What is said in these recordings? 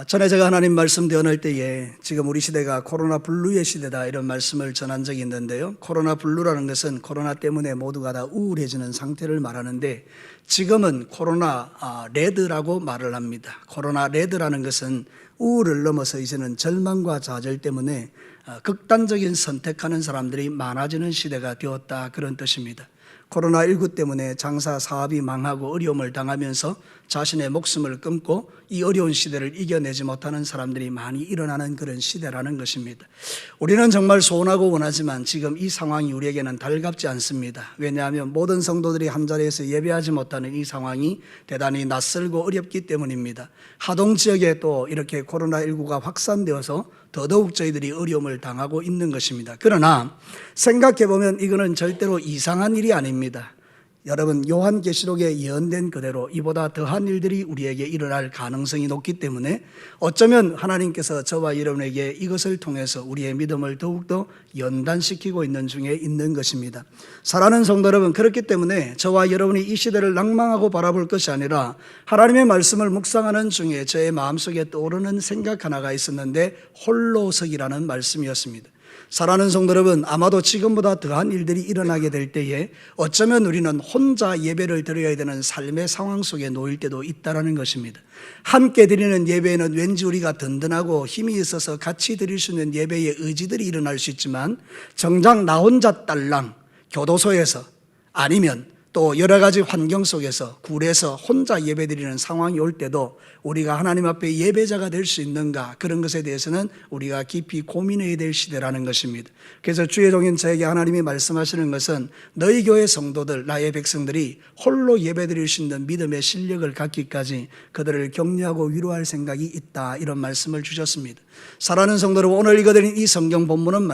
전에 제가 하나님 말씀 대언할 때에 지금 우리 시대가 코로나 블루의 시대다 이런 말씀을 전한 적이 있는데요. 코로나 블루라는 것은 코로나 때문에 모두가 다 우울해지는 상태를 말하는데 지금은 코로나 레드라고 말을 합니다. 코로나 레드라는 것은 우울을 넘어서 이제는 절망과 좌절 때문에 극단적인 선택하는 사람들이 많아지는 시대가 되었다 그런 뜻입니다. 코로나19 때문에 장사 사업이 망하고 어려움을 당하면서 자신의 목숨을 끊고 이 어려운 시대를 이겨내지 못하는 사람들이 많이 일어나는 그런 시대라는 것입니다. 우리는 정말 소원하고 원하지만 지금 이 상황이 우리에게는 달갑지 않습니다. 왜냐하면 모든 성도들이 한자리에서 예배하지 못하는 이 상황이 대단히 낯설고 어렵기 때문입니다. 하동 지역에 또 이렇게 코로나19가 확산되어서 더더욱 저희들이 어려움을 당하고 있는 것입니다. 그러나 생각해보면 이거는 절대로 이상한 일이 아닙니다. 여러분, 요한계시록에 예언된 그대로 이보다 더한 일들이 우리에게 일어날 가능성이 높기 때문에 어쩌면 하나님께서 저와 여러분에게 이것을 통해서 우리의 믿음을 더욱더 연단시키고 있는 중에 있는 것입니다. 사랑하는 성도 여러분, 그렇기 때문에 저와 여러분이 이 시대를 낭망하고 바라볼 것이 아니라 하나님의 말씀을 묵상하는 중에 저의 마음속에 떠오르는 생각 하나가 있었는데 홀로서기라는 말씀이었습니다. 사랑하는 성도 여러분, 아마도 지금보다 더한 일들이 일어나게 될 때에 어쩌면 우리는 혼자 예배를 드려야 되는 삶의 상황 속에 놓일 때도 있다는 것입니다. 함께 드리는 예배에는 왠지 우리가 든든하고 힘이 있어서 같이 드릴 수 있는 예배의 의지들이 일어날 수 있지만 정작 나 혼자 딸랑 교도소에서 아니면 또 여러 가지 환경 속에서 굴에서 혼자 예배드리는 상황이 올 때도 우리가 하나님 앞에 예배자가 될 수 있는가, 그런 것에 대해서는 우리가 깊이 고민해야 될 시대라는 것입니다. 그래서 주의 종인 저에게 하나님이 말씀하시는 것은 너희 교회 성도들, 나의 백성들이 홀로 예배드릴 수 있는 믿음의 실력을 갖기까지 그들을 격려하고 위로할 생각이 있다, 이런 말씀을 주셨습니다. 사랑하는 성도 여러분, 오늘 읽어드린 이 성경 본문은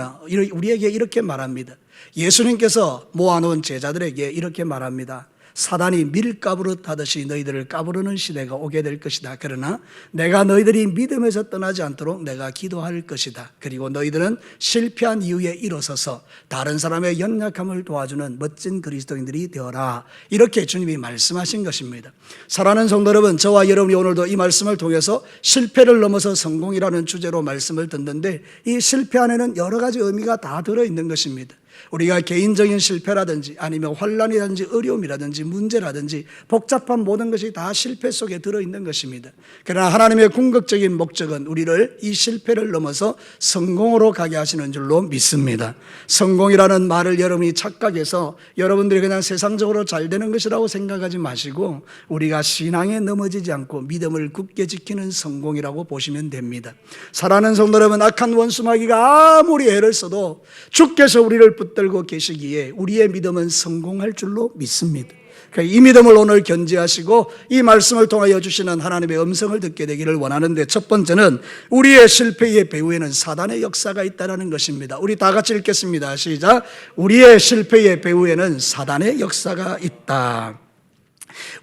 우리에게 이렇게 말합니다. 예수님께서 모아놓은 제자들에게 이렇게 말합니다. 사단이 밀가부릇 하듯이 너희들을 까부르는 시대가 오게 될 것이다. 그러나 내가 너희들이 믿음에서 떠나지 않도록 내가 기도할 것이다. 그리고 너희들은 실패한 이후에 일어서서 다른 사람의 연약함을 도와주는 멋진 그리스도인들이 되어라. 이렇게 주님이 말씀하신 것입니다. 사랑하는 성도 여러분, 저와 여러분이 오늘도 이 말씀을 통해서 실패를 넘어서 성공이라는 주제로 말씀을 듣는데 이 실패 안에는 여러 가지 의미가 다 들어있는 것입니다. 우리가 개인적인 실패라든지 아니면 환난이라든지 어려움이라든지 문제라든지 복잡한 모든 것이 다 실패 속에 들어있는 것입니다. 그러나 하나님의 궁극적인 목적은 우리를 이 실패를 넘어서 성공으로 가게 하시는 줄로 믿습니다. 성공이라는 말을 여러분이 착각해서 여러분들이 그냥 세상적으로 잘 되는 것이라고 생각하지 마시고 우리가 신앙에 넘어지지 않고 믿음을 굳게 지키는 성공이라고 보시면 됩니다. 사랑하는 성도 여러분, 악한 원수마귀가 아무리 애를 써도 주께서 우리를 붙들고 계시기에 우리의 믿음은 성공할 줄로 믿습니다. 이 믿음을 오늘 견지하시고 이 말씀을 통하여 주시는 하나님의 음성을 듣게 되기를 원하는데, 첫 번째는 우리의 실패의 배후에는 사단의 역사가 있다는 것입니다. 우리 다 같이 읽겠습니다. 시작. 우리의 실패의 배후에는 사단의 역사가 있다.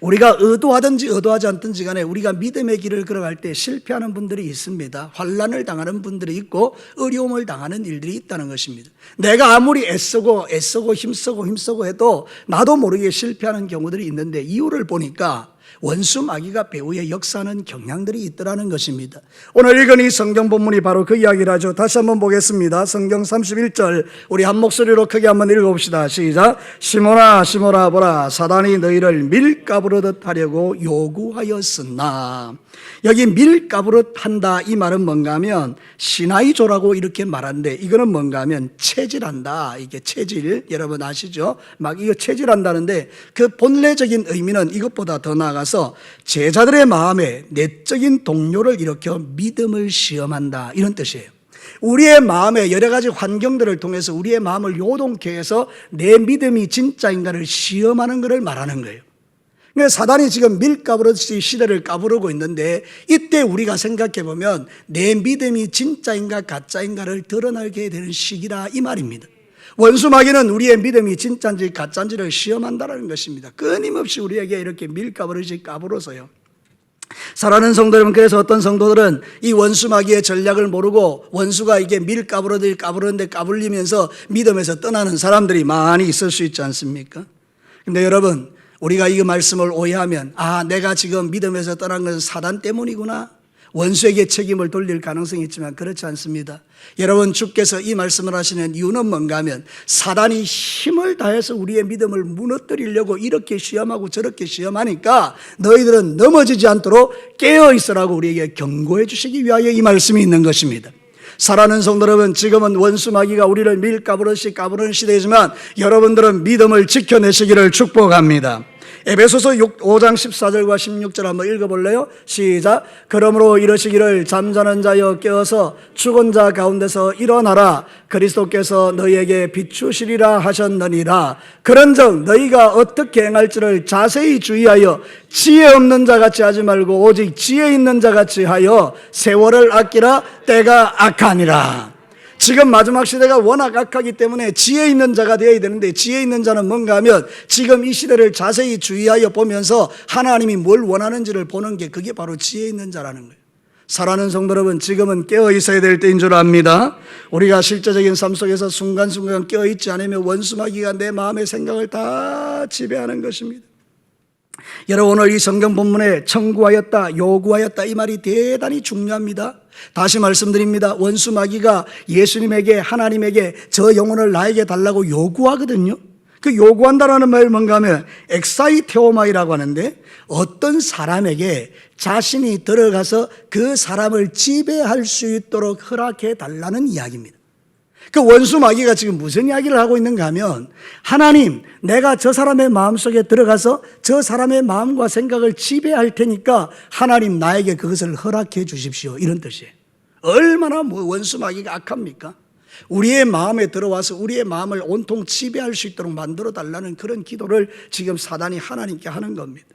우리가 의도하든지 의도하지 않든지 간에 우리가 믿음의 길을 걸어갈 때 실패하는 분들이 있습니다. 환난을 당하는 분들이 있고 어려움을 당하는 일들이 있다는 것입니다. 내가 아무리 애쓰고 힘쓰고 해도 나도 모르게 실패하는 경우들이 있는데 이유를 보니까 원수 마귀가 배후에 역사하는 경향들이 있더라는 것입니다. 오늘 읽은 이 성경 본문이 바로 그 이야기를 하죠. 다시 한번 보겠습니다. 성경 31절 우리 한 목소리로 크게 한번 읽어봅시다. 시작. 시몬아 시몬아 보라, 사단이 너희를 밀가부르듯 하려고 요구하였으나. 여기 밀가부르듯 한다, 이 말은 뭔가 하면 시나이조라고 이렇게 말하는데 이거는 뭔가 하면 체질한다. 이게 체질, 여러분 아시죠? 막 이거 체질한다는데 그 본래적인 의미는 이것보다 더 나아가서 제자들의 마음에 내적인 동요를 일으켜 믿음을 시험한다, 이런 뜻이에요. 우리의 마음에 여러 가지 환경들을 통해서 우리의 마음을 요동케 해서 내 믿음이 진짜인가를 시험하는 것을 말하는 거예요. 그러니까 사단이 지금 밀가부르듯이 시대를 까부르고 있는데 이때 우리가 생각해 보면 내 믿음이 진짜인가 가짜인가를 드러나게 되는 시기라, 이 말입니다. 원수 마귀는 우리의 믿음이 진짜인지 가짜인지를 시험한다는 것입니다. 끊임없이 우리에게 이렇게 밀가부르듯이 까불어서요. 사랑하는 성도 여러분, 그래서 어떤 성도들은 이 원수 마귀의 전략을 모르고 원수가 이게 까부르는데 까불리면서 믿음에서 떠나는 사람들이 많이 있을 수 있지 않습니까? 근데 여러분, 우리가 이 말씀을 오해하면 내가 지금 믿음에서 떠난 것은 사단 때문이구나, 원수에게 책임을 돌릴 가능성이 있지만 그렇지 않습니다. 여러분, 주께서 이 말씀을 하시는 이유는 뭔가 하면 사단이 힘을 다해서 우리의 믿음을 무너뜨리려고 이렇게 시험하고 저렇게 시험하니까 너희들은 넘어지지 않도록 깨어있으라고 우리에게 경고해 주시기 위하여 이 말씀이 있는 것입니다. 사랑하는 성도 여러분, 지금은 원수 마귀가 우리를 밀가부르시 까부르는 시대이지만 여러분들은 믿음을 지켜내시기를 축복합니다. 에베소서 5장 14절과 16절 한번 읽어볼래요? 시작. 그러므로 이러시기를 잠자는 자여 깨어서 죽은 자 가운데서 일어나라. 그리스도께서 너희에게 비추시리라 하셨느니라. 그런즉 너희가 어떻게 행할지를 자세히 주의하여 지혜 없는 자같이 하지 말고 오직 지혜 있는 자같이 하여 세월을 아끼라. 때가 악하니라. 지금 마지막 시대가 워낙 악하기 때문에 지혜 있는 자가 되어야 되는데, 지혜 있는 자는 뭔가 하면 지금 이 시대를 자세히 주의하여 보면서 하나님이 뭘 원하는지를 보는 게, 그게 바로 지혜 있는 자라는 거예요. 사랑하는 성도 여러분, 지금은 깨어 있어야 될 때인 줄 압니다. 우리가 실제적인 삶 속에서 순간순간 깨어 있지 않으면 원수 마귀가 내 마음의 생각을 다 지배하는 것입니다. 여러분, 오늘 이 성경 본문에 청구하였다, 요구하였다, 이 말이 대단히 중요합니다. 다시 말씀드립니다. 원수 마귀가 예수님에게, 하나님에게 저 영혼을 나에게 달라고 요구하거든요. 그 요구한다라는 말이 뭔가 하면 엑사이테오마이라고 하는데, 어떤 사람에게 자신이 들어가서 그 사람을 지배할 수 있도록 허락해 달라는 이야기입니다. 그 원수 마귀가 지금 무슨 이야기를 하고 있는가 하면, 하나님, 내가 저 사람의 마음속에 들어가서 저 사람의 마음과 생각을 지배할 테니까 하나님 나에게 그것을 허락해 주십시오, 이런 뜻이에요. 얼마나 원수 마귀가 악합니까? 우리의 마음에 들어와서 우리의 마음을 온통 지배할 수 있도록 만들어 달라는 그런 기도를 지금 사단이 하나님께 하는 겁니다.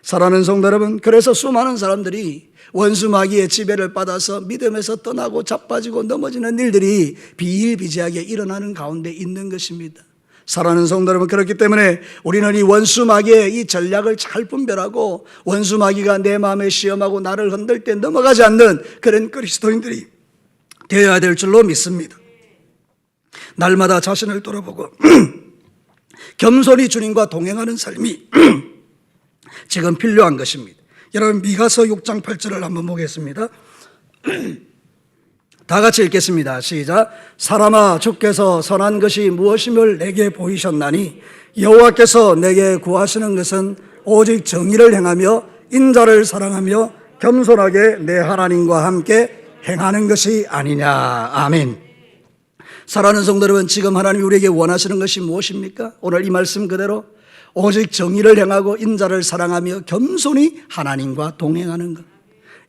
사랑하는 성도 여러분, 그래서 수많은 사람들이 원수 마귀의 지배를 받아서 믿음에서 떠나고 자빠지고 넘어지는 일들이 비일비재하게 일어나는 가운데 있는 것입니다. 사랑하는 성도 여러분, 그렇기 때문에 우리는 이 원수 마귀의 이 전략을 잘 분별하고 원수 마귀가 내 마음에 시험하고 나를 흔들 때 넘어가지 않는 그런 그리스도인들이 되어야 될 줄로 믿습니다. 날마다 자신을 돌아보고 겸손히 주님과 동행하는 삶이 지금 필요한 것입니다. 여러분, 미가서 6장 8절을 한번 보겠습니다. 다 같이 읽겠습니다. 시작. 사람아, 주께서 선한 것이 무엇임을 내게 보이셨나니 여호와께서 내게 구하시는 것은 오직 정의를 행하며 인자를 사랑하며 겸손하게 내 하나님과 함께 행하는 것이 아니냐. 아멘. 사랑하는 성도 여러분, 지금 하나님이 우리에게 원하시는 것이 무엇입니까? 오늘 이 말씀 그대로 오직 정의를 행하고 인자를 사랑하며 겸손히 하나님과 동행하는 것.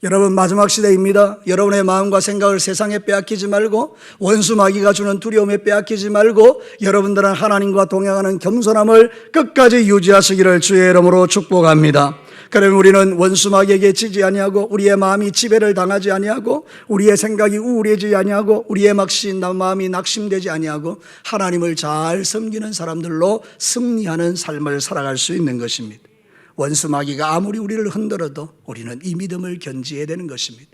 여러분, 마지막 시대입니다. 여러분의 마음과 생각을 세상에 빼앗기지 말고 원수 마귀가 주는 두려움에 빼앗기지 말고 여러분들은 하나님과 동행하는 겸손함을 끝까지 유지하시기를 주의 이름으로 축복합니다. 그러면 우리는 원수 마귀에게 지지 아니하고 우리의 마음이 지배를 당하지 아니하고 우리의 생각이 우울해지지 아니하고 우리의 마음이 낙심되지 아니하고 하나님을 잘 섬기는 사람들로 승리하는 삶을 살아갈 수 있는 것입니다. 원수 마귀가 아무리 우리를 흔들어도 우리는 이 믿음을 견지해야 되는 것입니다.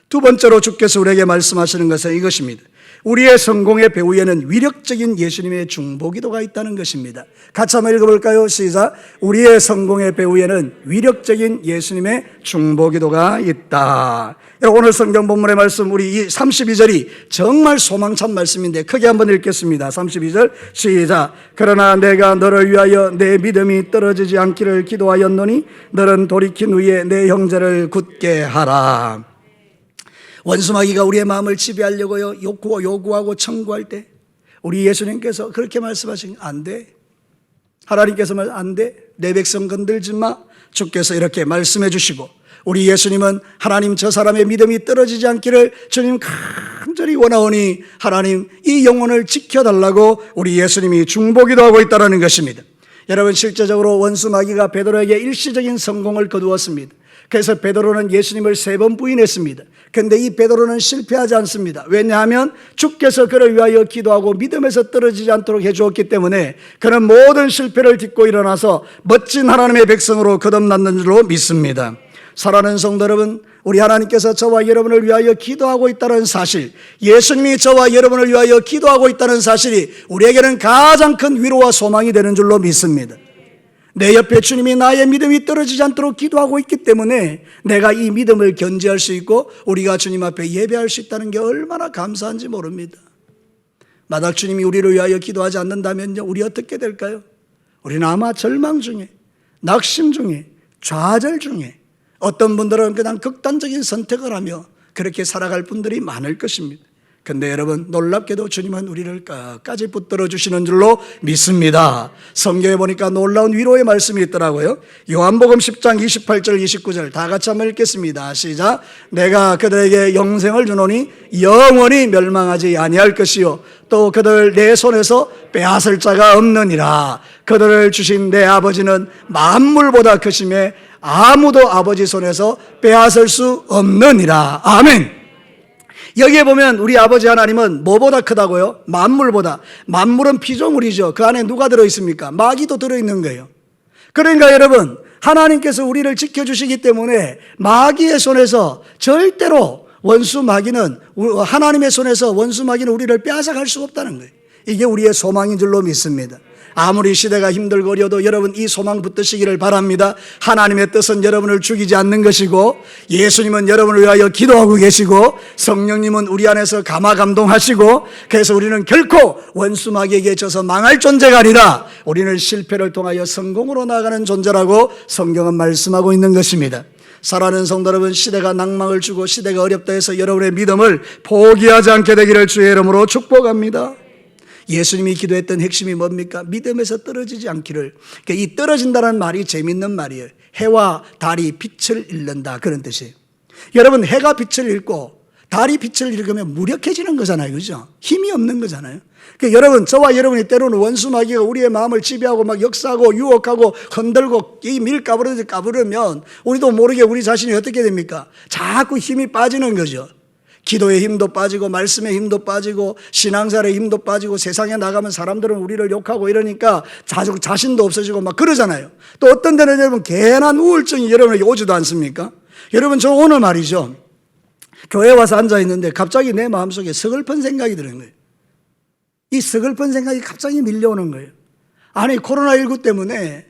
두 번째로 주께서 우리에게 말씀하시는 것은 이것입니다. 우리의 성공의 배후에는 위력적인 예수님의 중보기도가 있다는 것입니다. 같이 한번 읽어볼까요? 시작. 우리의 성공의 배후에는 위력적인 예수님의 중보기도가 있다. 오늘 성경 본문의 말씀, 우리 이 32절이 정말 소망찬 말씀인데 크게 한번 읽겠습니다. 32절 시작. 그러나 내가 너를 위하여 내 믿음이 떨어지지 않기를 기도하였노니 너는 돌이킨 후에 내 형제를 굳게 하라. 원수 마귀가 우리의 마음을 지배하려고요 요구하고 청구할 때 우리 예수님께서 그렇게 말씀하신 안 돼. 하나님께서 안 돼. 내 백성 건들지 마. 주께서 이렇게 말씀해 주시고 우리 예수님은 하나님 저 사람의 믿음이 떨어지지 않기를 주님 간절히 원하오니 하나님 이 영혼을 지켜달라고 우리 예수님이 중보기도 하고 있다는 것입니다. 여러분, 실제적으로 원수 마귀가 베드로에게 일시적인 성공을 거두었습니다. 그래서 베드로는 예수님을 3번 부인했습니다. 그런데 이 베드로는 실패하지 않습니다. 왜냐하면 주께서 그를 위하여 기도하고 믿음에서 떨어지지 않도록 해주었기 때문에 그는 모든 실패를 딛고 일어나서 멋진 하나님의 백성으로 거듭났는 줄로 믿습니다. 사랑하는 성도 여러분, 우리 하나님께서 저와 여러분을 위하여 기도하고 있다는 사실, 예수님이 저와 여러분을 위하여 기도하고 있다는 사실이 우리에게는 가장 큰 위로와 소망이 되는 줄로 믿습니다. 내 옆에 주님이 나의 믿음이 떨어지지 않도록 기도하고 있기 때문에 내가 이 믿음을 견지할 수 있고 우리가 주님 앞에 예배할 수 있다는 게 얼마나 감사한지 모릅니다. 만약 주님이 우리를 위하여 기도하지 않는다면요, 우리 어떻게 될까요? 우리는 아마 절망 중에, 낙심 중에, 좌절 중에, 어떤 분들은 그냥 극단적인 선택을 하며 그렇게 살아갈 분들이 많을 것입니다. 근데 여러분, 놀랍게도 주님은 우리를 끝까지 붙들어 주시는 줄로 믿습니다. 성경에 보니까 놀라운 위로의 말씀이 있더라고요. 요한복음 10장 28절 29절 다 같이 한번 읽겠습니다. 시작. 내가 그들에게 영생을 주노니 영원히 멸망하지 아니할 것이요 또 그들 내 손에서 빼앗을 자가 없느니라. 그들을 주신 내 아버지는 만물보다 크심에 아무도 아버지 손에서 빼앗을 수 없느니라. 아멘. 여기에 보면 우리 아버지 하나님은 뭐보다 크다고요? 만물보다. 만물은 피조물이죠. 그 안에 누가 들어있습니까? 마귀도 들어있는 거예요. 그러니까 여러분, 하나님께서 우리를 지켜주시기 때문에 마귀의 손에서 절대로 원수 마귀는, 하나님의 손에서 원수 마귀는 우리를 빼앗아갈 수가 없다는 거예요. 이게 우리의 소망인 줄로 믿습니다. 아무리 시대가 힘들고 어려도 여러분 이 소망 붙드시기를 바랍니다. 하나님의 뜻은 여러분을 죽이지 않는 것이고, 예수님은 여러분을 위하여 기도하고 계시고, 성령님은 우리 안에서 감화감동하시고, 그래서 우리는 결코 원수 마귀에게 져서 망할 존재가 아니라 우리는 실패를 통하여 성공으로 나아가는 존재라고 성경은 말씀하고 있는 것입니다. 사랑하는 성도 여러분, 시대가 낭망을 주고 시대가 어렵다 해서 여러분의 믿음을 포기하지 않게 되기를 주의 이름으로 축복합니다. 예수님이 기도했던 핵심이 뭡니까? 믿음에서 떨어지지 않기를. 그러니까 이 떨어진다는 말이 재밌는 말이에요. 해와 달이 빛을 잃는다, 그런 뜻이에요. 여러분, 해가 빛을 잃고 달이 빛을 잃으면 무력해지는 거잖아요, 그죠? 힘이 없는 거잖아요. 그러니까 여러분, 저와 여러분이 때로는 원수 마귀가 우리의 마음을 지배하고 막 역사하고 유혹하고 흔들고 이 밀 까부르면 우리도 모르게 우리 자신이 어떻게 됩니까? 자꾸 힘이 빠지는 거죠. 기도의 힘도 빠지고 말씀의 힘도 빠지고 신앙생활의 힘도 빠지고, 세상에 나가면 사람들은 우리를 욕하고 이러니까 자신도 없어지고 막 그러잖아요. 또 어떤 데는 여러분 괜한 우울증이 여러분에게 오지도 않습니까? 여러분, 저 오늘 말이죠, 교회 와서 앉아있는데 갑자기 내 마음속에 서글픈 생각이 드는 거예요. 이 서글픈 생각이 갑자기 밀려오는 거예요. 아니, 코로나19 때문에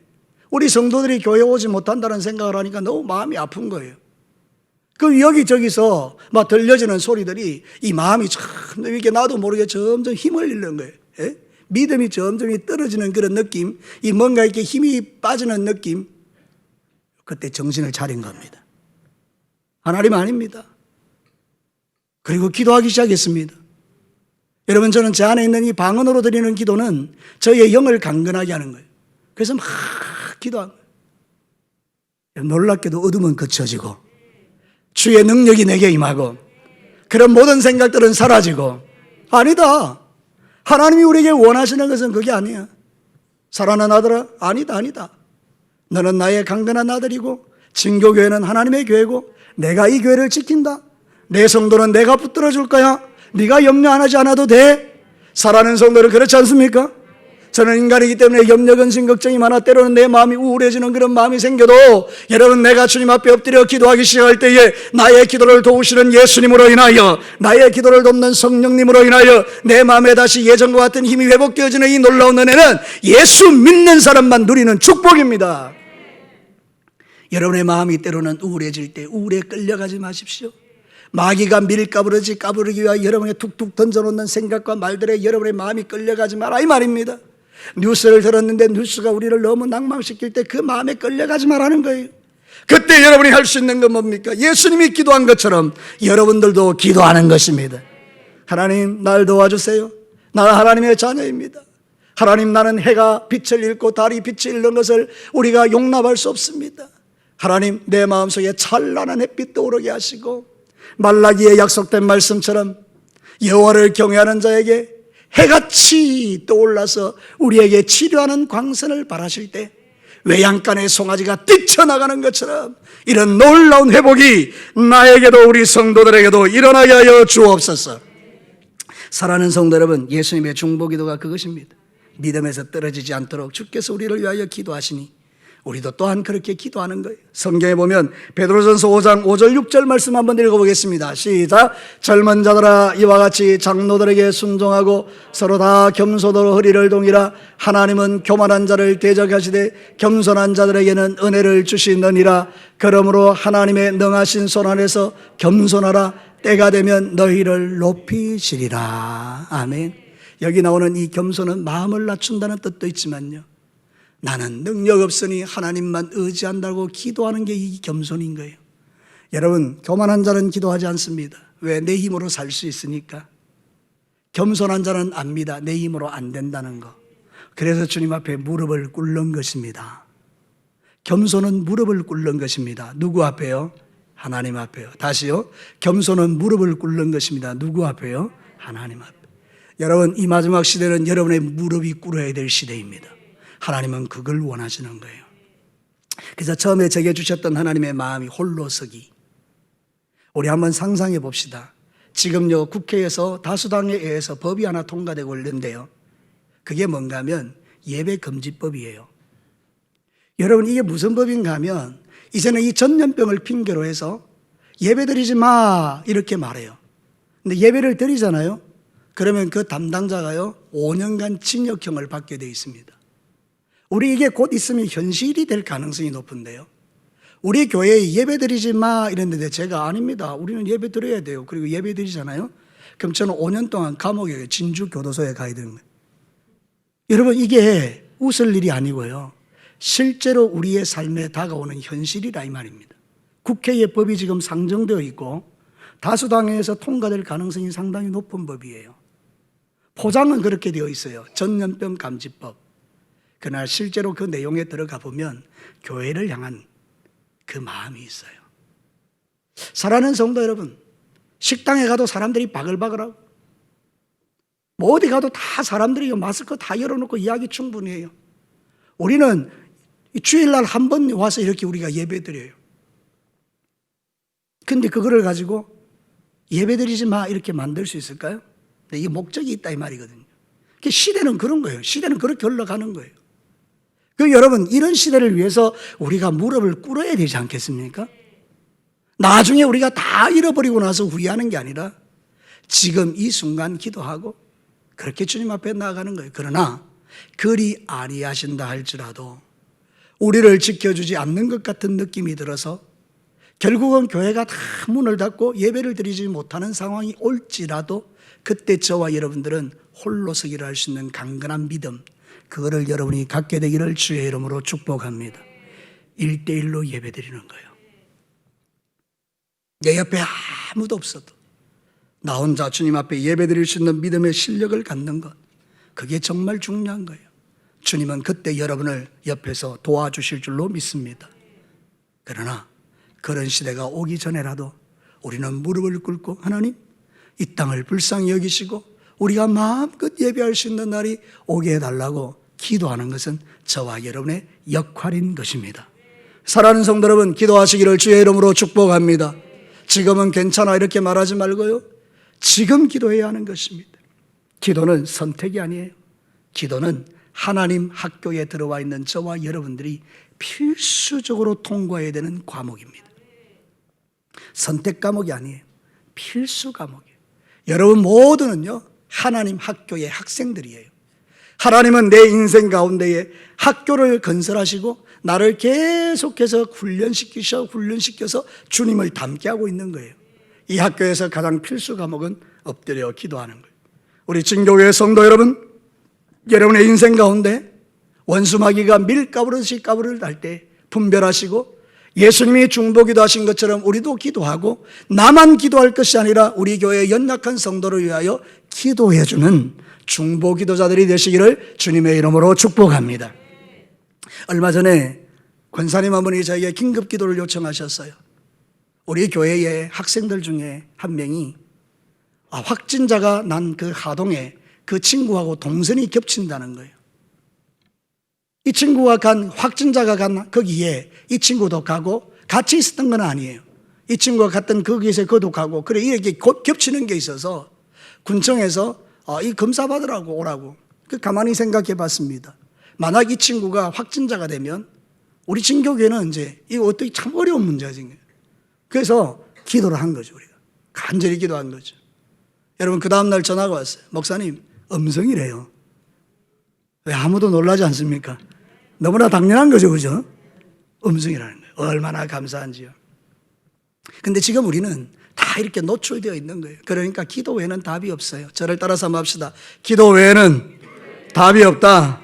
우리 성도들이 교회 오지 못한다는 생각을 하니까 너무 마음이 아픈 거예요. 그 여기저기서 막 들려지는 소리들이 이 마음이 참 이렇게 나도 모르게 점점 힘을 잃는 거예요. 예? 믿음이 점점 떨어지는 그런 느낌, 이 뭔가 이렇게 힘이 빠지는 느낌. 그때 정신을 차린 겁니다. 하나님 아닙니다. 그리고 기도하기 시작했습니다. 여러분, 저는 제 안에 있는 이 방언으로 드리는 기도는 저의 영을 강건하게 하는 거예요. 그래서 막 기도한 거예요. 놀랍게도 어둠은 그쳐지고 주의 능력이 내게 임하고 그런 모든 생각들은 사라지고. 아니다, 하나님이 우리에게 원하시는 것은 그게 아니야. 사랑하는 아들아, 아니다. 너는 나의 강건한 아들이고 진교교회는 하나님의 교회고 내가 이 교회를 지킨다. 내 성도는 내가 붙들어 줄 거야. 네가 염려 안 하지 않아도 돼. 사랑하는 성도는 그렇지 않습니까? 저는 인간이기 때문에 염려, 근심, 걱정이 많아 때로는 내 마음이 우울해지는 그런 마음이 생겨도, 여러분, 내가 주님 앞에 엎드려 기도하기 시작할 때에 나의 기도를 도우시는 예수님으로 인하여, 나의 기도를 돕는 성령님으로 인하여 내 마음에 다시 예전과 같은 힘이 회복되어지는 이 놀라운 은혜는 예수 믿는 사람만 누리는 축복입니다. 여러분의 마음이 때로는 우울해질 때 우울에 끌려가지 마십시오. 마귀가 까부르기 위하여 여러분의 툭툭 던져놓는 생각과 말들에 여러분의 마음이 끌려가지 마라, 이 말입니다. 뉴스를 들었는데 뉴스가 우리를 너무 낭망시킬 때 그 마음에 끌려가지 말라는 거예요. 그때 여러분이 할 수 있는 건 뭡니까? 예수님이 기도한 것처럼 여러분들도 기도하는 것입니다. 하나님, 날 도와주세요. 나는 하나님의 자녀입니다. 하나님, 나는 해가 빛을 잃고 달이 빛을 잃는 것을 우리가 용납할 수 없습니다. 하나님, 내 마음속에 찬란한 햇빛 떠오르게 하시고 말라기에 약속된 말씀처럼 여호와를 경외하는 자에게 해같이 떠올라서 우리에게 치료하는 광선을 발하실 때 외양간의 송아지가 뛰쳐나가는 것처럼 이런 놀라운 회복이 나에게도 우리 성도들에게도 일어나게 하여 주옵소서. 사랑하는 성도 여러분, 예수님의 중보기도가 그것입니다. 믿음에서 떨어지지 않도록 주께서 우리를 위하여 기도하시니 우리도 또한 그렇게 기도하는 거예요. 성경에 보면 베드로전서 5장 5절 6절 말씀 한번 읽어보겠습니다. 시작. 젊은 자들아 이와 같이 장로들에게 순종하고 서로 다 겸손으로 허리를 동이라. 하나님은 교만한 자를 대적하시되 겸손한 자들에게는 은혜를 주시느니라. 그러므로 하나님의 능하신 손 안에서 겸손하라. 때가 되면 너희를 높이시리라. 아멘. 여기 나오는 이 겸손은 마음을 낮춘다는 뜻도 있지만요, 나는 능력 없으니 하나님만 의지한다고 기도하는 게 이 겸손인 거예요. 여러분, 교만한 자는 기도하지 않습니다. 왜? 내 힘으로 살 수 있으니까. 겸손한 자는 압니다. 내 힘으로 안 된다는 거. 그래서 주님 앞에 무릎을 꿇는 것입니다. 겸손은 무릎을 꿇는 것입니다. 누구 앞에요? 하나님 앞에요. 다시요. 겸손은 무릎을 꿇는 것입니다. 누구 앞에요? 하나님 앞에. 여러분, 이 마지막 시대는 여러분의 무릎이 꿇어야 될 시대입니다. 하나님은 그걸 원하시는 거예요. 그래서 처음에 제게 주셨던 하나님의 마음이 홀로서기. 우리 한번 상상해 봅시다. 지금요, 국회에서 다수당에 의해서 법이 하나 통과되고 있는데요, 그게 뭔가 하면 예배금지법이에요. 여러분, 이게 무슨 법인가 하면 이제는 이 전염병을 핑계로 해서 예배드리지 마 이렇게 말해요. 근데 예배를 드리잖아요. 그러면 그 담당자가요 5년간 징역형을 받게 되어 있습니다. 우리 이게 곧 있으면 현실이 될 가능성이 높은데요, 우리 교회에 예배드리지 마 이랬는데 제가 아닙니다, 우리는 예배드려야 돼요. 그리고 예배드리잖아요. 그럼 저는 5년 동안 감옥에 진주교도소에 가야 되는 거예요. 여러분, 이게 웃을 일이 아니고요, 실제로 우리의 삶에 다가오는 현실이라 이 말입니다. 국회의 법이 지금 상정되어 있고 다수당에서 통과될 가능성이 상당히 높은 법이에요. 포장은 그렇게 되어 있어요. 전염병 감지법. 그러나 실제로 그 내용에 들어가 보면 교회를 향한 그 마음이 있어요. 사랑하는 성도 여러분, 식당에 가도 사람들이 바글바글하고, 뭐 어디 가도 다 사람들이 마스크 다 열어놓고 이야기 충분히 해요. 우리는 주일날 한 번 와서 이렇게 우리가 예배드려요. 근데 그거를 가지고 예배드리지 마 이렇게 만들 수 있을까요? 이게 목적이 있다 이 말이거든요. 시대는 그런 거예요. 시대는 그렇게 흘러가는 거예요. 여러분, 이런 시대를 위해서 우리가 무릎을 꿇어야 되지 않겠습니까? 나중에 우리가 다 잃어버리고 나서 후회하는 게 아니라 지금 이 순간 기도하고 그렇게 주님 앞에 나아가는 거예요. 그러나 그리 아니하신다 할지라도 우리를 지켜주지 않는 것 같은 느낌이 들어서 결국은 교회가 다 문을 닫고 예배를 드리지 못하는 상황이 올지라도 그때 저와 여러분들은 홀로서기를 할 수 있는 강건한 믿음, 그거를 여러분이 갖게 되기를 주의 이름으로 축복합니다. 1대1로 예배 드리는 거예요. 내 옆에 아무도 없어도 나 혼자 주님 앞에 예배 드릴 수 있는 믿음의 실력을 갖는 것, 그게 정말 중요한 거예요. 주님은 그때 여러분을 옆에서 도와주실 줄로 믿습니다. 그러나 그런 시대가 오기 전에라도 우리는 무릎을 꿇고 하나님, 이 땅을 불쌍히 여기시고 우리가 마음껏 예배할 수 있는 날이 오게 해달라고 기도하는 것은 저와 여러분의 역할인 것입니다. 사랑하는 성도 여러분, 기도하시기를 주의 이름으로 축복합니다. 지금은 괜찮아 이렇게 말하지 말고요, 지금 기도해야 하는 것입니다. 기도는 선택이 아니에요. 기도는 하나님 학교에 들어와 있는 저와 여러분들이 필수적으로 통과해야 되는 과목입니다. 선택 과목이 아니에요. 필수 과목이에요. 여러분 모두는요, 하나님 학교의 학생들이에요. 하나님은 내 인생 가운데에 학교를 건설하시고 나를 계속해서 훈련시켜서 주님을 닮게 하고 있는 거예요. 이 학교에서 가장 필수 과목은 엎드려 기도하는 거예요. 우리 진교회 성도 여러분, 여러분의 인생 가운데 원수마귀가 밀가부르듯이 가부를 달 때 분별하시고 예수님이 중보기도 하신 것처럼 우리도 기도하고 나만 기도할 것이 아니라 우리 교회의 연약한 성도를 위하여 기도해주는 중보기도자들이 되시기를 주님의 이름으로 축복합니다. 얼마 전에 권사님 한 분이 저에게 긴급 기도를 요청하셨어요. 우리 교회의 학생들 중에 한 명이 확진자가 난 그 하동에 그 친구하고 동선이 겹친다는 거예요. 이 친구가 확진자가 간 거기에 이 친구도 가고 같이 있었던 건 아니에요. 이 친구가 갔던 거기에서 그도 가고, 그래 이렇게 겹치는 게 있어서 군청에서 이 검사 받으라고 오라고. 가만히 생각해 봤습니다. 만약 이 친구가 확진자가 되면 우리 진교교회는 이제 이거 어떻게 참 어려운 문제가 생겨요. 그래서 기도를 한 거죠. 우리가 간절히 기도한 거죠. 여러분 그 다음날 전화가 왔어요. 목사님 음성이래요. 왜 아무도 놀라지 않습니까? 너무나 당연한 거죠. 그죠? 음성이라는 거예요. 얼마나 감사한지요. 근데 지금 우리는 다 이렇게 노출되어 있는 거예요. 그러니까 기도 외에는 답이 없어요. 저를 따라서 한번 합시다. 기도 외에는 답이 없다.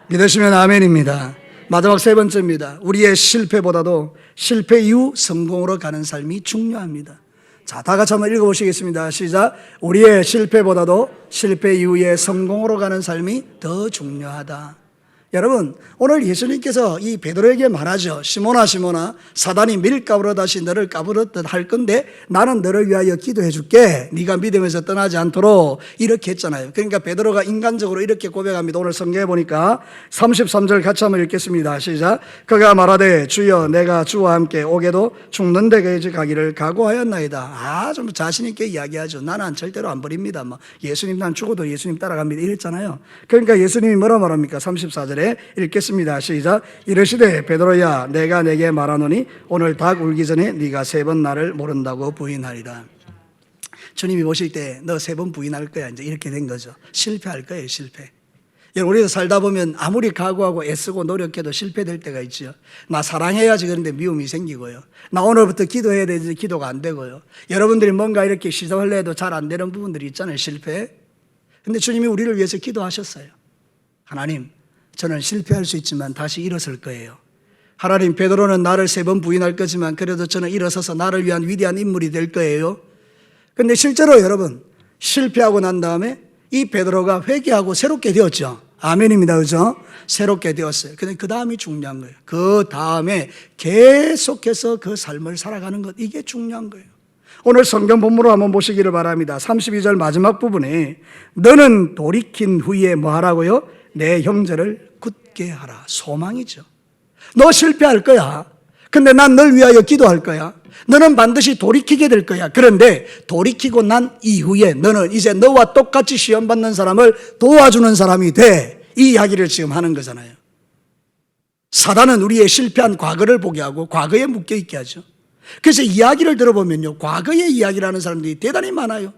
믿으시면 아멘입니다. 마지막 세 번째입니다. 우리의 실패보다도 실패 이후 성공으로 가는 삶이 중요합니다. 자, 다 같이 한번 읽어보시겠습니다. 시작. 우리의 실패보다도 실패 이후의 성공으로 가는 삶이 더 중요하다. 여러분 오늘 예수님께서 이 베드로에게 말하죠. 시몬아 시몬아 사단이 밀가부로 다시 너를 까부르듯 할 건데 나는 너를 위하여 기도해 줄게. 네가 믿음에서 떠나지 않도록 이렇게 했잖아요. 그러니까 베드로가 인간적으로 이렇게 고백합니다. 오늘 성경에 보니까 33절 같이 한번 읽겠습니다. 시작. 그가 말하되 주여 내가 주와 함께 오게도 죽는 데까지 가기를 각오하였나이다. 좀 자신 있게 이야기하죠. 나는 절대로 안 버립니다. 예수님 난 죽어도 예수님 따라갑니다 이랬잖아요. 그러니까 예수님이 뭐라 말합니까? 34절에 읽겠습니다. 시작. 이르시되 베드로야 내가 내게 말하노니 오늘 닭 울기 전에 네가 3번 나를 모른다고 부인하리라. 주님이 보실 때 너 3번 부인할 거야. 이제 이렇게 된 거죠. 실패할 거예요. 실패. 여러분 우리도 살다 보면 아무리 각오하고 애쓰고 노력해도 실패될 때가 있죠. 나 사랑해야지 그런데 미움이 생기고요. 나 오늘부터 기도해야 되지 기도가 안 되고요. 여러분들이 뭔가 이렇게 시도를 해도 잘 안 되는 부분들이 있잖아요. 실패. 근데 주님이 우리를 위해서 기도하셨어요. 하나님 저는 실패할 수 있지만 다시 일어설 거예요. 하나님 베드로는 나를 3번 부인할 거지만 그래도 저는 일어서서 나를 위한 위대한 인물이 될 거예요. 그런데 실제로 여러분 실패하고 난 다음에 이 베드로가 회개하고 새롭게 되었죠. 아멘입니다. 그죠? 새롭게 되었어요. 근데 그 다음이 중요한 거예요. 그 다음에 계속해서 그 삶을 살아가는 것 이게 중요한 거예요. 오늘 성경 본문으로 한번 보시기를 바랍니다. 32절 마지막 부분에 너는 돌이킨 후에 뭐 하라고요? 내 형제를 굳게 하라. 소망이죠. 너 실패할 거야. 근데 난 널 위하여 기도할 거야. 너는 반드시 돌이키게 될 거야. 그런데 돌이키고 난 이후에 너는 이제 너와 똑같이 시험 받는 사람을 도와주는 사람이 돼. 이 이야기를 지금 하는 거잖아요. 사단은 우리의 실패한 과거를 보게 하고 과거에 묶여 있게 하죠. 그래서 이야기를 들어보면요, 과거의 이야기를 하는 사람들이 대단히 많아요.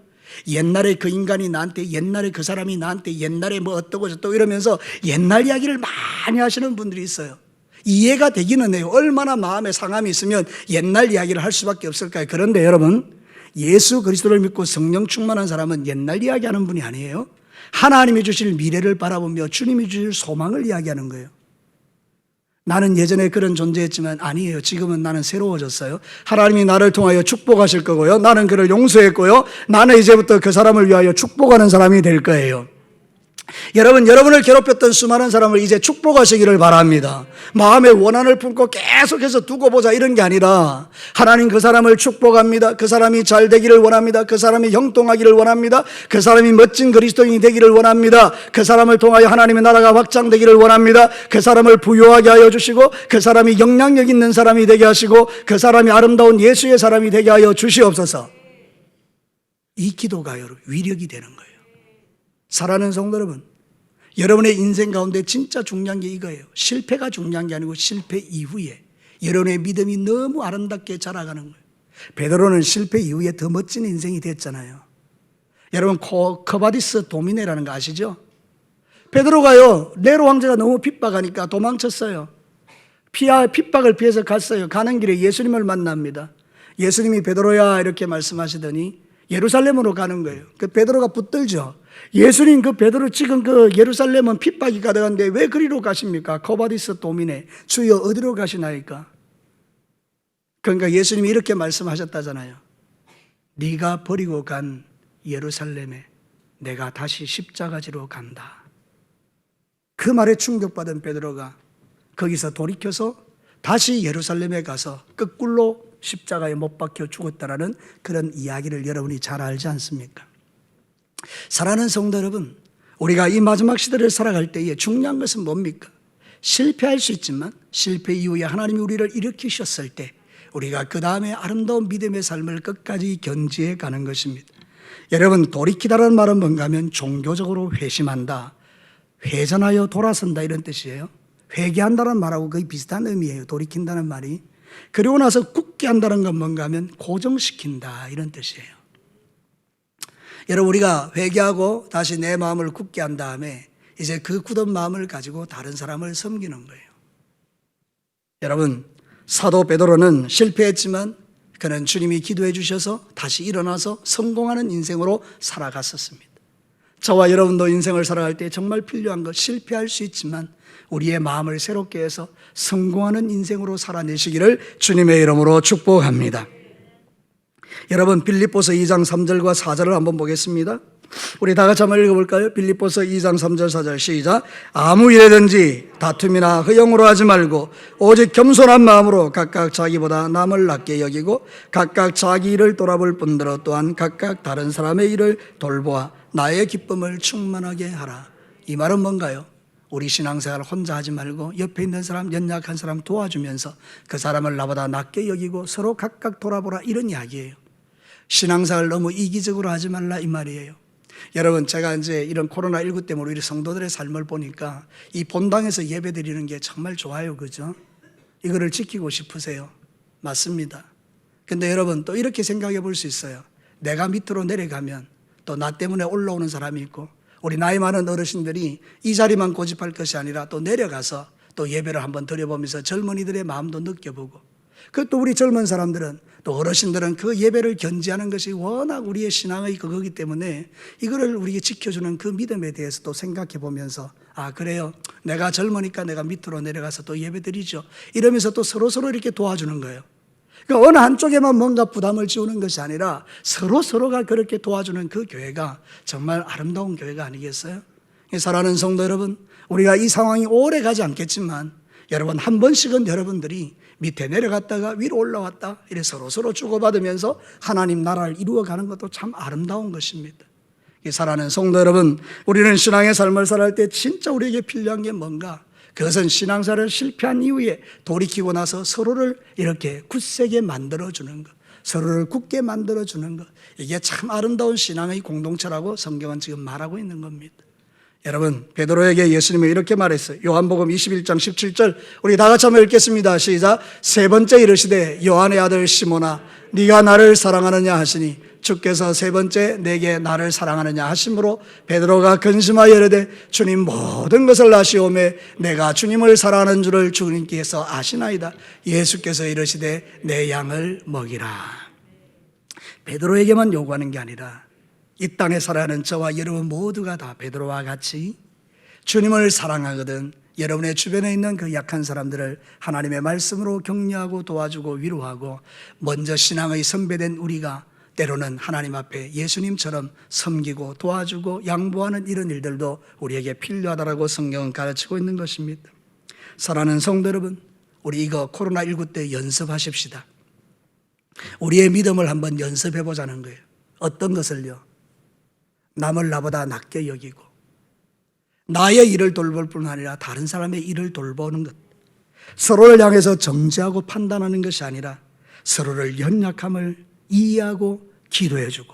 옛날에 그 인간이 나한테, 옛날에 그 사람이 나한테, 옛날에 뭐 어떠고 저떠고 이러면서 옛날 이야기를 많이 하시는 분들이 있어요. 이해가 되기는 해요. 얼마나 마음에 상함이 있으면 옛날 이야기를 할 수밖에 없을까요? 그런데 여러분, 예수 그리스도를 믿고 성령 충만한 사람은 옛날 이야기하는 분이 아니에요. 하나님이 주실 미래를 바라보며 주님이 주실 소망을 이야기하는 거예요. 나는 예전에 그런 존재였지만 아니에요. 지금은 나는 새로워졌어요. 하나님이 나를 통하여 축복하실 거고요. 나는 그를 용서했고요. 나는 이제부터 그 사람을 위하여 축복하는 사람이 될 거예요. 여러분, 여러분을 괴롭혔던 수많은 사람을 이제 축복하시기를 바랍니다. 마음에 원한을 품고 계속해서 두고 보자 이런 게 아니라 하나님 그 사람을 축복합니다. 그 사람이 잘 되기를 원합니다. 그 사람이 형통하기를 원합니다. 그 사람이 멋진 그리스도인이 되기를 원합니다. 그 사람을 통하여 하나님의 나라가 확장되기를 원합니다. 그 사람을 부유하게 하여 주시고 그 사람이 영향력 있는 사람이 되게 하시고 그 사람이 아름다운 예수의 사람이 되게 하여 주시옵소서. 이 기도가 여러분 위력이 되는 거예요. 사랑하는 성도 여러분, 여러분의 인생 가운데 진짜 중요한 게 이거예요. 실패가 중요한 게 아니고 실패 이후에 여러분의 믿음이 너무 아름답게 자라가는 거예요. 베드로는 실패 이후에 더 멋진 인생이 됐잖아요. 여러분 커바디스 도미네라는 거 아시죠? 베드로가요 네로 황제가 너무 핍박하니까 도망쳤어요. 핍박을 피해서 갔어요. 가는 길에 예수님을 만납니다. 예수님이 베드로야 이렇게 말씀하시더니 예루살렘으로 가는 거예요. 그 베드로가 붙들죠. 예수님 그 베드로 지금 그 예루살렘은 핍박이 가득한데 왜 그리로 가십니까? 커바디스 도미네 주여 어디로 가시나이까? 그러니까 예수님이 이렇게 말씀하셨다잖아요. 네가 버리고 간 예루살렘에 내가 다시 십자가 지러 간다. 그 말에 충격받은 베드로가 거기서 돌이켜서 다시 예루살렘에 가서 거꾸로 십자가에 못 박혀 죽었다라는 그런 이야기를 여러분이 잘 알지 않습니까? 사랑하는 성도 여러분, 우리가 이 마지막 시대를 살아갈 때에 중요한 것은 뭡니까? 실패할 수 있지만 실패 이후에 하나님이 우리를 일으키셨을 때 우리가 그 다음에 아름다운 믿음의 삶을 끝까지 견지해 가는 것입니다. 여러분, 돌이키다라는 말은 뭔가 하면 종교적으로 회심한다, 회전하여 돌아선다 이런 뜻이에요. 회개한다는 말하고 거의 비슷한 의미예요. 돌이킨다는 말이. 그리고 나서 굳게 한다는 건 뭔가 하면 고정시킨다 이런 뜻이에요. 여러분, 우리가 회개하고 다시 내 마음을 굳게 한 다음에 이제 그 굳은 마음을 가지고 다른 사람을 섬기는 거예요. 여러분, 사도 베드로는 실패했지만 그는 주님이 기도해 주셔서 다시 일어나서 성공하는 인생으로 살아갔었습니다. 저와 여러분도 인생을 살아갈 때 정말 필요한 것, 실패할 수 있지만 우리의 마음을 새롭게 해서 성공하는 인생으로 살아내시기를 주님의 이름으로 축복합니다. 여러분, 빌립보서 2장 3절과 4절을 한번 보겠습니다. 우리 다 같이 한번 읽어볼까요? 빌립보서 2장 3절 4절 시작. 아무 일에든지 다툼이나 허용으로 하지 말고 오직 겸손한 마음으로 각각 자기보다 남을 낮게 여기고 각각 자기 일을 돌아볼 뿐더러 또한 각각 다른 사람의 일을 돌보아 나의 기쁨을 충만하게 하라. 이 말은 뭔가요? 우리 신앙생활 혼자 하지 말고 옆에 있는 사람, 연약한 사람 도와주면서 그 사람을 나보다 낮게 여기고 서로 각각 돌아보라, 이런 이야기예요. 신앙생활 너무 이기적으로 하지 말라 이 말이에요. 여러분, 제가 이제 이런 코로나19 때문에 우리 성도들의 삶을 보니까 이 본당에서 예배 드리는 게 정말 좋아요. 그죠? 이거를 지키고 싶으세요. 맞습니다. 근데 여러분, 또 이렇게 생각해 볼 수 있어요. 내가 밑으로 내려가면 또 나 때문에 올라오는 사람이 있고, 우리 나이 많은 어르신들이 이 자리만 고집할 것이 아니라 또 내려가서 또 예배를 한번 드려보면서 젊은이들의 마음도 느껴보고, 또 우리 젊은 사람들은 또 어르신들은 그 예배를 견지하는 것이 워낙 우리의 신앙의 그거기 때문에 이거를 우리에게 지켜주는 그 믿음에 대해서 또 생각해 보면서, 아 그래요, 내가 젊으니까 내가 밑으로 내려가서 또 예배 드리죠, 이러면서 또 서로 이렇게 도와주는 거예요. 그러니까 어느 한쪽에만 뭔가 부담을 지우는 것이 아니라 서로가 그렇게 도와주는 그 교회가 정말 아름다운 교회가 아니겠어요? 사랑하는 성도 여러분, 우리가 이 상황이 오래 가지 않겠지만 여러분, 한 번씩은 여러분들이 밑에 내려갔다가 위로 올라왔다 이래 서로 주고받으면서 하나님 나라를 이루어가는 것도 참 아름다운 것입니다. 사랑하는 성도 여러분, 우리는 신앙의 삶을 살아갈 때 진짜 우리에게 필요한 게 뭔가? 그것은 신앙생활을 실패한 이후에 돌이키고 나서 서로를 이렇게 굳세게 만들어주는 것, 서로를 굳게 만들어주는 것, 이게 참 아름다운 신앙의 공동체라고 성경은 지금 말하고 있는 겁니다. 여러분, 베드로에게 예수님은 이렇게 말했어요. 요한복음 21장 17절 우리 다 같이 한번 읽겠습니다. 시작. 세 번째 이르시되 요한의 아들 시몬아 네가 나를 사랑하느냐 하시니 주께서 세 번째 내게 나를 사랑하느냐 하심으로 베드로가 근심하여 이르되 주님, 모든 것을 아시오매 내가 주님을 사랑하는 줄을 주님께서 아시나이다. 예수께서 이르시되 내 양을 먹이라. 베드로에게만 요구하는 게 아니라 이 땅에 살아가는 저와 여러분 모두가 다 베드로와 같이 주님을 사랑하거든 여러분의 주변에 있는 그 약한 사람들을 하나님의 말씀으로 격려하고 도와주고 위로하고, 먼저 신앙의 선배된 우리가 때로는 하나님 앞에 예수님처럼 섬기고 도와주고 양보하는 이런 일들도 우리에게 필요하다고 성경은 가르치고 있는 것입니다. 사랑하는 성도 여러분, 우리 이거 코로나19 때 연습하십시다. 우리의 믿음을 한번 연습해 보자는 거예요. 어떤 것을요? 남을 나보다 낮게 여기고 나의 일을 돌볼 뿐 아니라 다른 사람의 일을 돌보는 것, 서로를 향해서 정죄하고 판단하는 것이 아니라 서로를 연약함을 이해하고 기도해주고,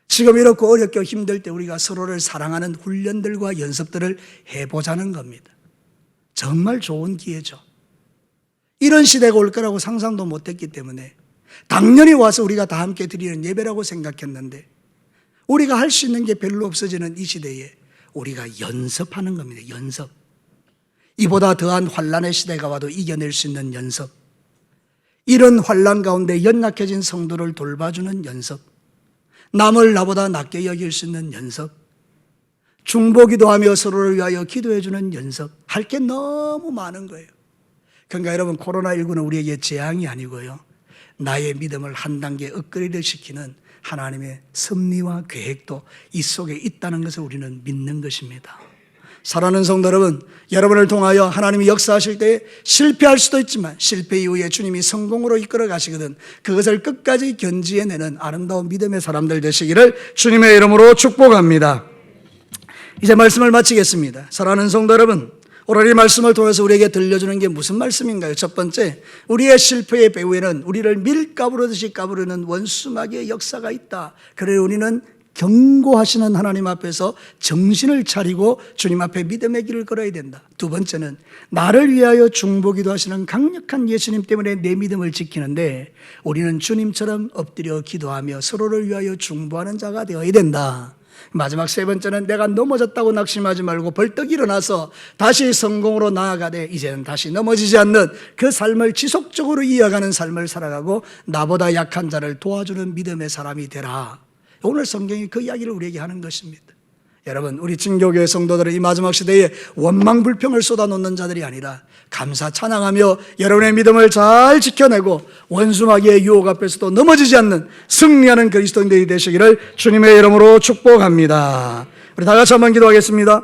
지금 이렇게 어렵고 힘들 때 우리가 서로를 사랑하는 훈련들과 연습들을 해보자는 겁니다. 정말 좋은 기회죠. 이런 시대가 올 거라고 상상도 못했기 때문에 당연히 와서 우리가 다 함께 드리는 예배라고 생각했는데, 우리가 할 수 있는 게 별로 없어지는 이 시대에 우리가 연습하는 겁니다. 연습. 이보다 더한 환난의 시대가 와도 이겨낼 수 있는 연습. 이런 환난 가운데 연약해진 성도를 돌봐주는 연습. 남을 나보다 낮게 여길 수 있는 연습. 중보기도하며 서로를 위하여 기도해주는 연습. 할 게 너무 많은 거예요. 그러니까 여러분, 코로나19는 우리에게 재앙이 아니고요, 나의 믿음을 한 단계 업그레이드 시키는 하나님의 섭리와 계획도 이 속에 있다는 것을 우리는 믿는 것입니다. 사랑하는 성도 여러분, 여러분을 통하여 하나님이 역사하실 때 실패할 수도 있지만 실패 이후에 주님이 성공으로 이끌어 가시거든 그것을 끝까지 견지해내는 아름다운 믿음의 사람들 되시기를 주님의 이름으로 축복합니다. 이제 말씀을 마치겠습니다. 사랑하는 성도 여러분, 오늘 이 말씀을 통해서 우리에게 들려주는 게 무슨 말씀인가요? 첫 번째, 우리의 실패의 배후에는 우리를 밀가부르듯이 까부르는 원수마귀의 역사가 있다. 그래 우리는 경고하시는 하나님 앞에서 정신을 차리고 주님 앞에 믿음의 길을 걸어야 된다. 두 번째는 나를 위하여 중보기도 하시는 강력한 예수님 때문에 내 믿음을 지키는데 우리는 주님처럼 엎드려 기도하며 서로를 위하여 중보하는 자가 되어야 된다. 마지막 세 번째는 내가 넘어졌다고 낙심하지 말고 벌떡 일어나서 다시 성공으로 나아가되 이제는 다시 넘어지지 않는 그 삶을 지속적으로 이어가는 삶을 살아가고 나보다 약한 자를 도와주는 믿음의 사람이 되라. 오늘 성경이 그 이야기를 우리에게 하는 것입니다. 여러분, 우리 진교교회 성도들은 이 마지막 시대에 원망 불평을 쏟아놓는 자들이 아니라 감사 찬양하며 여러분의 믿음을 잘 지켜내고 원수마귀의 유혹 앞에서도 넘어지지 않는 승리하는 그리스도인들이 되시기를 주님의 이름으로 축복합니다. 우리 다 같이 한번 기도하겠습니다.